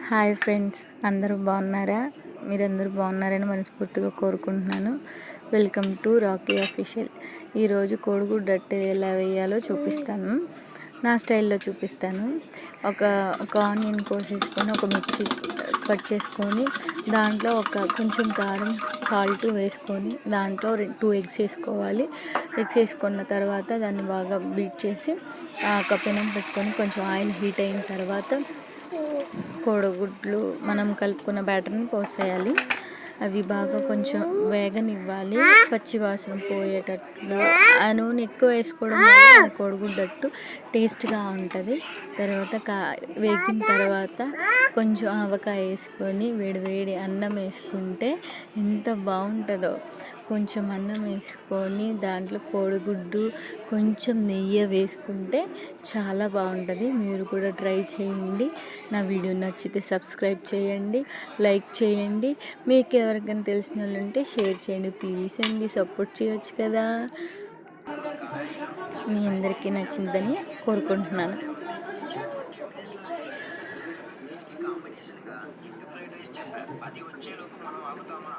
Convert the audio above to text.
Hi friends, అందరూ బాగున్నారా? మీరందరూ బాగున్నారని మనస్ఫూర్తిగా కోరుకుంటున్నాను. Welcome to Rocky official. ఈరోజు కోడిగుడ్డు అట్టు ఎలా వేయాలో చూపిస్తాను. నా స్టైల్లో చూపిస్తాను. ఒక ఆనియన్ కోసేసుకొని, ఒక మిర్చి కట్ చేసుకొని, దాంట్లో కొంచెం కారం, సాల్ట్ వేసుకొని, దాంట్లో 2 ఎగ్స్ వేసుకోవాలి. ఎగ్స్ వేసుకున్న తర్వాత దాన్ని బాగా బీట్ చేసి ఒక పెనం పెట్టుకొని కొంచెం ఆయిల్ హీట్ అయిన తర్వాత కోడిగుడ్లు మనం కలుపుకున్న బ్యాటర్ని పోసేయాలి. అవి బాగా కొంచెం వేగనివ్వాలి, పచ్చి వాసన పోయేటట్లు. ఆ నూనె ఎక్కువ వేసుకోవడం వల్ల కోడిగుడ్డట్టు టేస్ట్గా ఉంటుంది. తర్వాత వేగిన తర్వాత కొంచెం ఆవకాయ వేసుకొని వేడి అన్నం వేసుకుంటే ఎంత బాగుంటుందో. కొంచెం అన్నం వేసుకొని దాంట్లో కోడిగుడ్డు, కొంచెం నెయ్యి వేసుకుంటే చాలా బాగుంటుంది. మీరు కూడా ట్రై చేయండి. నా వీడియో నచ్చితే సబ్స్క్రైబ్ చేయండి, లైక్ చేయండి. మీకు ఎవరికైనా తెలిసిన వాళ్ళు ఉంటే షేర్ చేయండి. ప్లీజ్ అండి, సపోర్ట్ చేయొచ్చు కదా. మీ అందరికీ నచ్చిందని కోరుకుంటున్నాను.